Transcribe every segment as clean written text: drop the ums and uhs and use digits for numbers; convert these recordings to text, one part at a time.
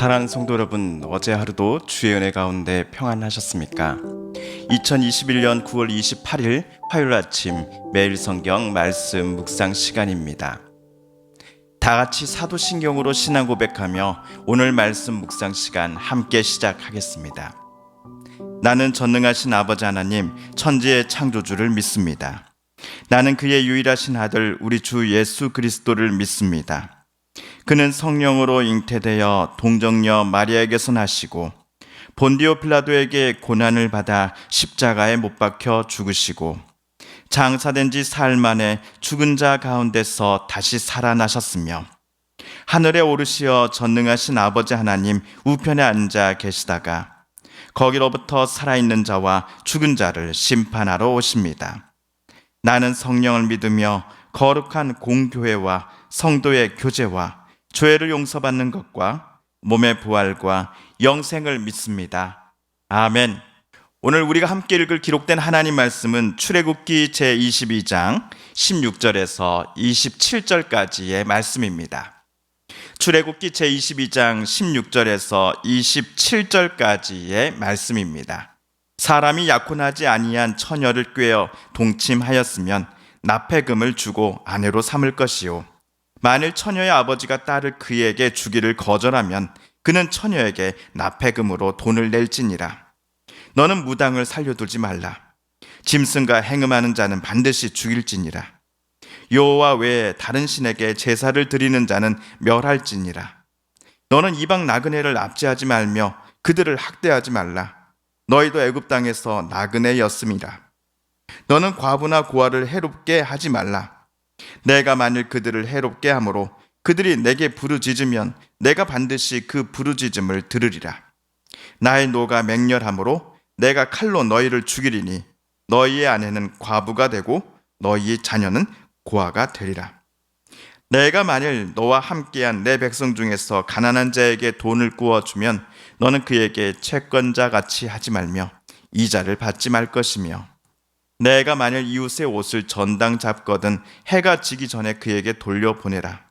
사랑하는 성도 여러분, 어제 하루도 주의 은혜 가운데 평안하셨습니까? 2021년 9월 28일 화요일 아침 매일 성경 말씀 묵상 시간입니다. 다 같이 사도신경으로 신앙 고백하며 오늘 말씀 묵상 시간 함께 시작하겠습니다. 나는 전능하신 아버지 하나님, 천지의 창조주를 믿습니다. 나는 그의 유일하신 아들 우리 주 예수 그리스도를 믿습니다. 그는 성령으로 잉태되어 동정녀 마리아에게서 나시고 본디오 필라도에게 고난을 받아 십자가에 못 박혀 죽으시고 장사된 지 사흘 만에 죽은 자 가운데서 다시 살아나셨으며 하늘에 오르시어 전능하신 아버지 하나님 우편에 앉아 계시다가 거기로부터 살아있는 자와 죽은 자를 심판하러 오십니다. 나는 성령을 믿으며 거룩한 공교회와 성도의 교제와 죄를 용서받는 것과 몸의 부활과 영생을 믿습니다. 아멘. 오늘 우리가 함께 읽을 기록된 하나님 말씀은 출애굽기 제22장 16절에서 27절까지의 말씀입니다. 출애굽기 제22장 16절에서 27절까지의 말씀입니다. 사람이 약혼하지 아니한 처녀를 꾀어 동침하였으면 납폐금을 주고 아내로 삼을 것이요, 만일 처녀의 아버지가 딸을 그에게 주기를 거절하면 그는 처녀에게 납폐금으로 돈을 낼지니라. 너는 무당을 살려두지 말라. 짐승과 행음하는 자는 반드시 죽일지니라. 여호와 외에 다른 신에게 제사를 드리는 자는 멸할지니라. 너는 이방 나그네를 압제하지 말며 그들을 학대하지 말라. 너희도 애굽 땅에서 나그네였음이라. 너는 과부나 고아를 해롭게 하지 말라. 내가 만일 그들을 해롭게 함으로 그들이 내게 부르짖으면 내가 반드시 그 부르짖음을 들으리라. 나의 노가 맹렬함으로 내가 칼로 너희를 죽이리니 너희의 아내는 과부가 되고 너희의 자녀는 고아가 되리라. 내가 만일 너와 함께한 내 백성 중에서 가난한 자에게 돈을 구워주면 너는 그에게 채권자 같이 하지 말며 이자를 받지 말 것이며, 내가 만일 이웃의 옷을 전당 잡거든 해가 지기 전에 그에게 돌려보내라.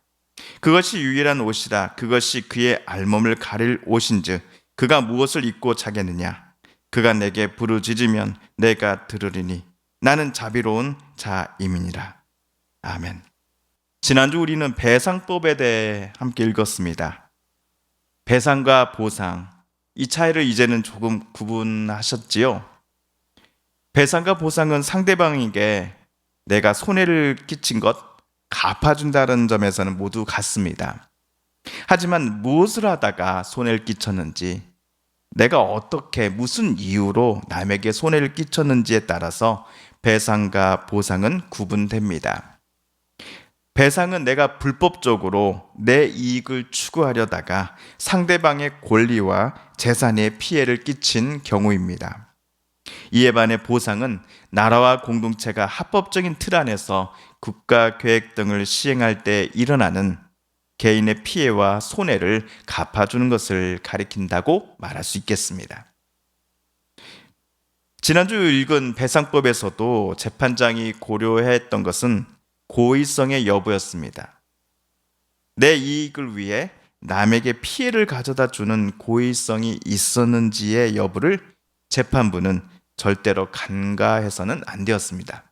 그것이 유일한 옷이라. 그것이 그의 알몸을 가릴 옷인즉 그가 무엇을 입고 자겠느냐. 그가 내게 부르짖으면 내가 들으리니 나는 자비로운 자임이니라. 아멘. 지난주 우리는 배상법에 대해 함께 읽었습니다. 배상과 보상, 이 차이를 이제는 조금 구분하셨지요? 배상과 보상은 상대방에게 내가 손해를 끼친 것 갚아준다는 점에서는 모두 같습니다. 하지만 무엇을 하다가 손해를 끼쳤는지, 내가 어떻게 무슨 이유로 남에게 손해를 끼쳤는지에 따라서 배상과 보상은 구분됩니다. 배상은 내가 불법적으로 내 이익을 추구하려다가 상대방의 권리와 재산에 피해를 끼친 경우입니다. 이에 반해 보상은 나라와 공동체가 합법적인 틀 안에서 국가 계획 등을 시행할 때 일어나는 개인의 피해와 손해를 갚아주는 것을 가리킨다고 말할 수 있겠습니다. 지난주 읽은 배상법에서도 재판장이 고려했던 것은 고의성의 여부였습니다. 내 이익을 위해 남에게 피해를 가져다 주는 고의성이 있었는지의 여부를 재판부는 절대로 간과해서는 안 되었습니다.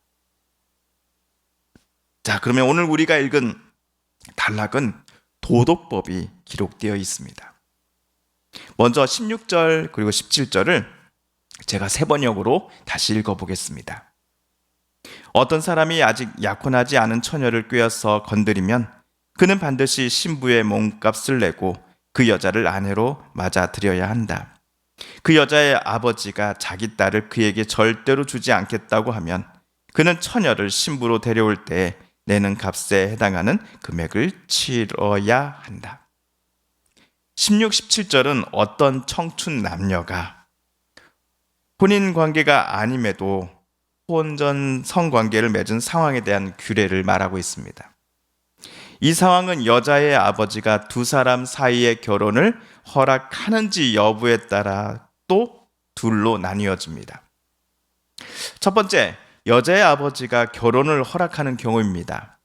자, 그러면 오늘 우리가 읽은 단락은 도덕법이 기록되어 있습니다. 먼저 16절 그리고 17절을 제가 세 번역으로 다시 읽어보겠습니다. 어떤 사람이 아직 약혼하지 않은 처녀를 꾀어서 건드리면 그는 반드시 신부의 몸값을 내고 그 여자를 아내로 맞아들여야 한다. 그 여자의 아버지가 자기 딸을 그에게 절대로 주지 않겠다고 하면 그는 처녀를 신부로 데려올 때 내는 값에 해당하는 금액을 치러야 한다. 16, 17절은 어떤 청춘 남녀가 혼인 관계가 아님에도 혼전 성관계를 맺은 상황에 대한 규례를 말하고 있습니다. 이 상황은 여자의 아버지가 두 사람 사이의 결혼을 허락하는지 여부에 따라 또 둘로 나뉘어집니다. 첫 번째, 여자의 아버지가 결혼을 허락하는 경우입니다.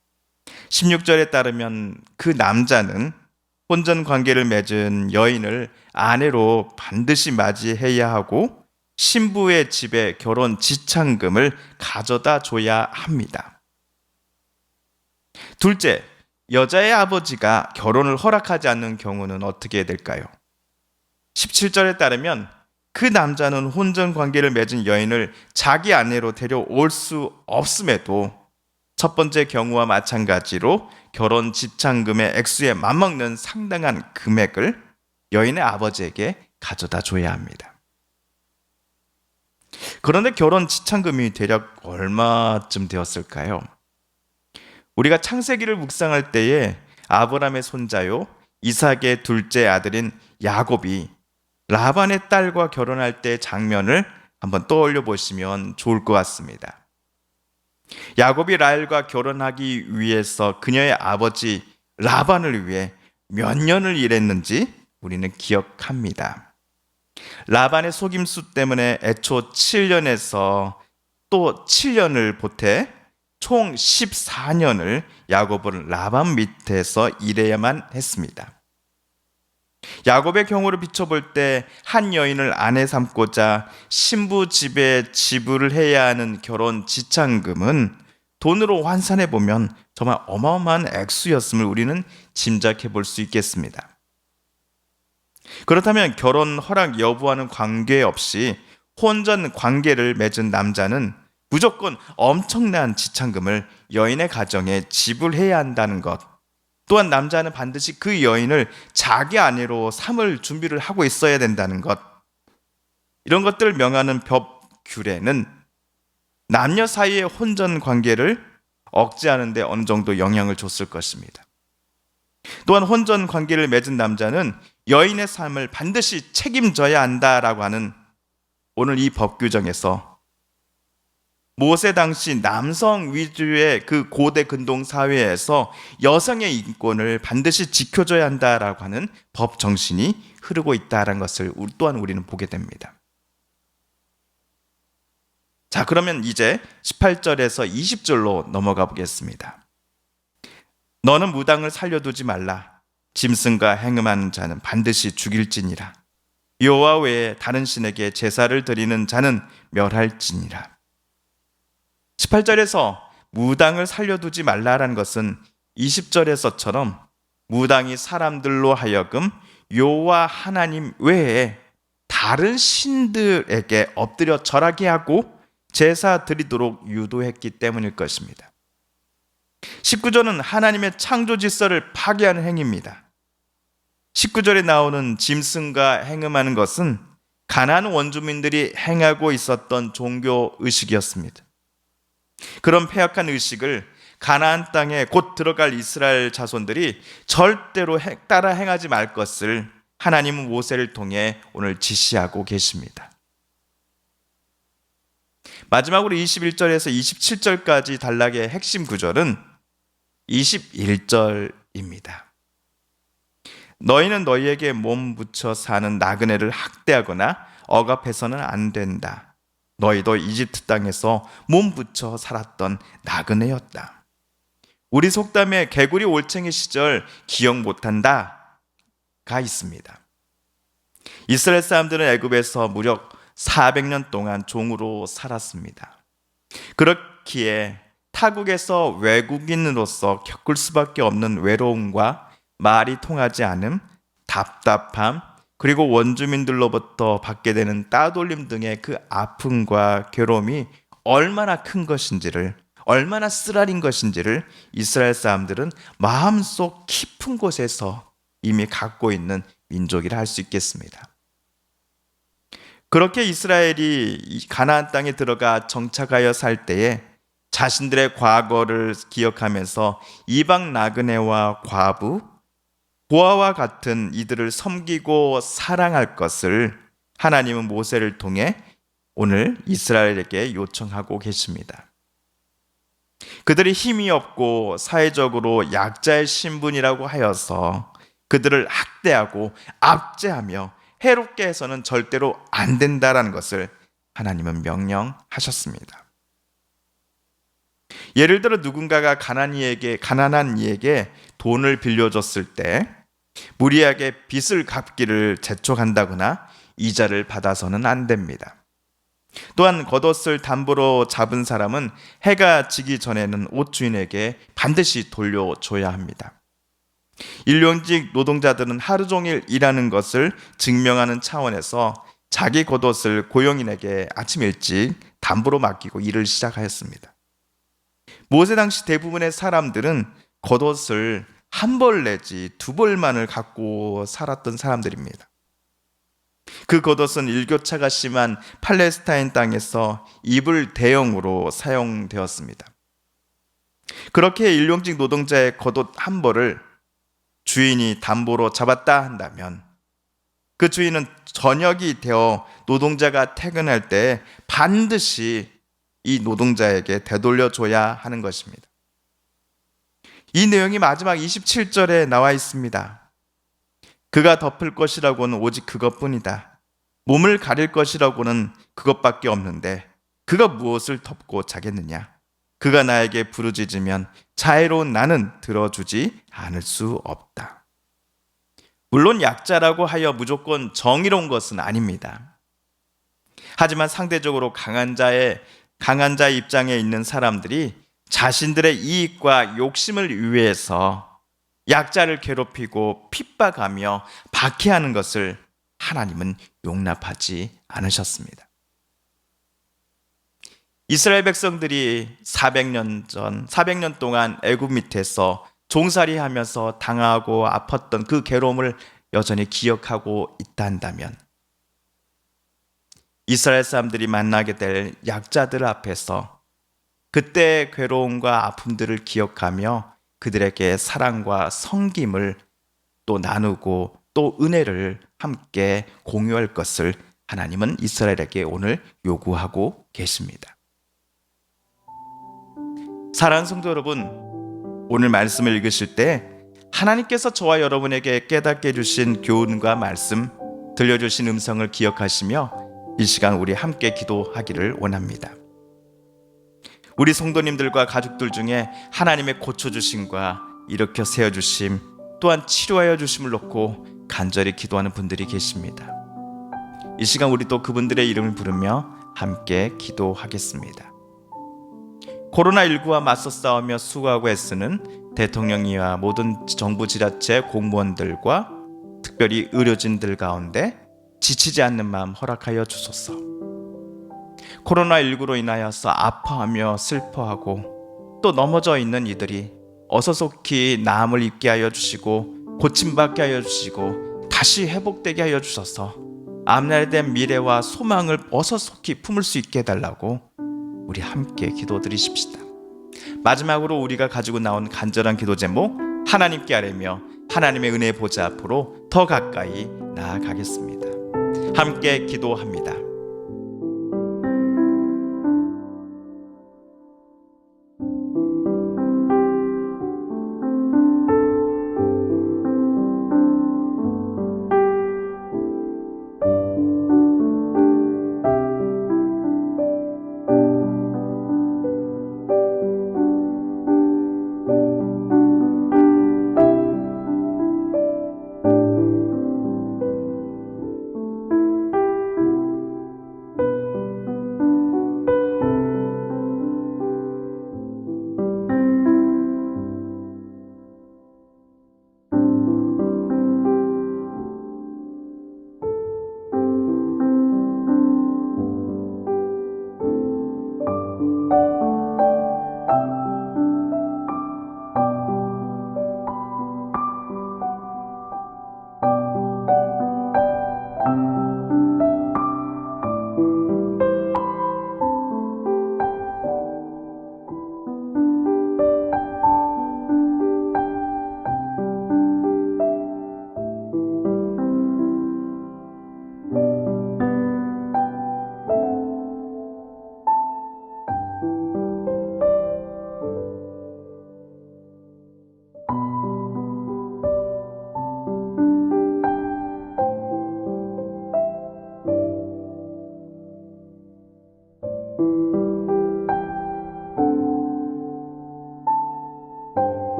16절에 따르면 그 남자는 혼전 관계를 맺은 여인을 아내로 반드시 맞이해야 하고 신부의 집에 결혼 지참금을 가져다 줘야 합니다. 둘째, 여자의 아버지가 결혼을 허락하지 않는 경우는 어떻게 될까요? 17절에 따르면 그 남자는 혼전 관계를 맺은 여인을 자기 아내로 데려올 수 없음에도 첫 번째 경우와 마찬가지로 결혼 지참금의 액수에 맞먹는 상당한 금액을 여인의 아버지에게 가져다 줘야 합니다. 그런데 결혼 지참금이 대략 얼마쯤 되었을까요? 우리가 창세기를 묵상할 때에 아브라함의 손자요 이삭의 둘째 아들인 야곱이 라반의 딸과 결혼할 때 장면을 한번 떠올려 보시면 좋을 것 같습니다. 야곱이 라헬과 결혼하기 위해서 그녀의 아버지 라반을 위해 몇 년을 일했는지 우리는 기억합니다. 라반의 속임수 때문에 애초 7년에서 또 7년을 보태 총 14년을 야곱은 라반 밑에서 일해야만 했습니다. 야곱의 경우를 비춰볼 때 한 여인을 아내 삼고자 신부 집에 지불을 해야 하는 결혼 지참금은 돈으로 환산해 보면 정말 어마어마한 액수였음을 우리는 짐작해 볼 수 있겠습니다. 그렇다면 결혼 허락 여부와는 관계없이 혼전 관계를 맺은 남자는 무조건 엄청난 지참금을 여인의 가정에 지불해야 한다는 것, 또한 남자는 반드시 그 여인을 자기 아내로 삼을 준비를 하고 있어야 된다는 것, 이런 것들을 명하는 법 규례는 남녀 사이의 혼전 관계를 억제하는 데 어느 정도 영향을 줬을 것입니다. 또한 혼전 관계를 맺은 남자는 여인의 삶을 반드시 책임져야 한다라고 하는 오늘 이 법 규정에서 모세 당시 남성 위주의 그 고대 근동 사회에서 여성의 인권을 반드시 지켜줘야 한다라고 하는 법 정신이 흐르고 있다는 것을 또한 우리는 보게 됩니다. 자, 그러면 이제 18절에서 20절로 넘어가 보겠습니다. 너는 무당을 살려두지 말라. 짐승과 행음하는 자는 반드시 죽일지니라. 여호와 외에 다른 신에게 제사를 드리는 자는 멸할지니라. 18절에서 무당을 살려두지 말라라는 것은 20절에서처럼 무당이 사람들로 하여금 여호와 하나님 외에 다른 신들에게 엎드려 절하게 하고 제사 드리도록 유도했기 때문일 것입니다. 19절은 하나님의 창조 질서를 파괴하는 행위입니다. 19절에 나오는 짐승과 행음하는 것은 가나안 원주민들이 행하고 있었던 종교 의식이었습니다. 그런 패역한 의식을 가나안 땅에 곧 들어갈 이스라엘 자손들이 절대로 따라 행하지 말 것을 하나님은 모세를 통해 오늘 지시하고 계십니다. 마지막으로 21절에서 27절까지 단락의 핵심 구절은 21절입니다. 너희는 너희에게 몸 붙여 사는 나그네를 학대하거나 억압해서는 안 된다. 너희도 이집트 땅에서 몸 붙여 살았던 나그네였다. 우리 속담에 개구리 올챙이 시절 기억 못한다가 있습니다. 이스라엘 사람들은 애굽에서 무려 400년 동안 종으로 살았습니다. 그렇기에 타국에서 외국인으로서 겪을 수밖에 없는 외로움과 말이 통하지 않음, 답답함, 그리고 원주민들로부터 받게 되는 따돌림 등의 그 아픔과 괴로움이 얼마나 큰 것인지를, 얼마나 쓰라린 것인지를 이스라엘 사람들은 마음속 깊은 곳에서 이미 갖고 있는 민족이라 할 수 있겠습니다. 그렇게 이스라엘이 가나안 땅에 들어가 정착하여 살 때에 자신들의 과거를 기억하면서 이방 나그네와 과부, 고아와 같은 이들을 섬기고 사랑할 것을 하나님은 모세를 통해 오늘 이스라엘에게 요청하고 계십니다. 그들이 힘이 없고 사회적으로 약자의 신분이라고 하여서 그들을 학대하고 압제하며 해롭게 해서는 절대로 안 된다라는 것을 하나님은 명령하셨습니다. 예를 들어 누군가가 가난한 이에게 돈을 빌려줬을 때 무리하게 빚을 갚기를 재촉한다거나 이자를 받아서는 안 됩니다. 또한 겉옷을 담보로 잡은 사람은 해가 지기 전에는 옷 주인에게 반드시 돌려줘야 합니다. 일용직 노동자들은 하루 종일 일하는 것을 증명하는 차원에서 자기 겉옷을 고용인에게 아침 일찍 담보로 맡기고 일을 시작하였습니다. 모세 당시 대부분의 사람들은 겉옷을 한 벌 내지 두 벌만을 갖고 살았던 사람들입니다. 그 겉옷은 일교차가 심한 팔레스타인 땅에서 이불 대용으로 사용되었습니다. 그렇게 일용직 노동자의 겉옷 한 벌을 주인이 담보로 잡았다 한다면 그 주인은 저녁이 되어 노동자가 퇴근할 때 반드시 이 노동자에게 되돌려줘야 하는 것입니다. 이 내용이 마지막 27절에 나와 있습니다. 그가 덮을 것이라고는 오직 그것뿐이다. 몸을 가릴 것이라고는 그것밖에 없는데 그가 무엇을 덮고 자겠느냐? 그가 나에게 부르짖으면 자애로운 나는 들어주지 않을 수 없다. 물론 약자라고 하여 무조건 정의로운 것은 아닙니다. 하지만 상대적으로 강한 자의 입장에 있는 사람들이 자신들의 이익과 욕심을 위해서 약자를 괴롭히고 핍박하며 박해하는 것을 하나님은 용납하지 않으셨습니다. 이스라엘 백성들이 400년 동안 애굽 밑에서 종살이하면서 당하고 아팠던 그 괴로움을 여전히 기억하고 있다 한다면 이스라엘 사람들이 만나게 될 약자들 앞에서 그때의 괴로움과 아픔들을 기억하며 그들에게 사랑과 섬김을 또 나누고 또 은혜를 함께 공유할 것을 하나님은 이스라엘에게 오늘 요구하고 계십니다. 사랑하는 성도 여러분, 오늘 말씀을 읽으실 때 하나님께서 저와 여러분에게 깨닫게 해주신 교훈과 말씀, 들려주신 음성을 기억하시며 이 시간 우리 함께 기도하기를 원합니다. 우리 성도님들과 가족들 중에 하나님의 고쳐주심과 일으켜 세워주심 또한 치료하여 주심을 놓고 간절히 기도하는 분들이 계십니다. 이 시간 우리 또 그분들의 이름을 부르며 함께 기도하겠습니다. 코로나19와 맞서 싸우며 수고하고 애쓰는 대통령이와 모든 정부 지자체 공무원들과 특별히 의료진들 가운데 지치지 않는 마음 허락하여 주소서. 코로나19로 인하여서 아파하며 슬퍼하고 또 넘어져 있는 이들이 어서 속히 나음을 입게 하여 주시고 고침받게 하여 주시고 다시 회복되게 하여 주셔서 앞날에 미래와 소망을 어서 속히 품을 수 있게 해달라고 우리 함께 기도드리십시다. 마지막으로 우리가 가지고 나온 간절한 기도 제목 하나님께 아뢰며 하나님의 은혜 보좌 앞으로 더 가까이 나아가겠습니다. 함께 기도합니다.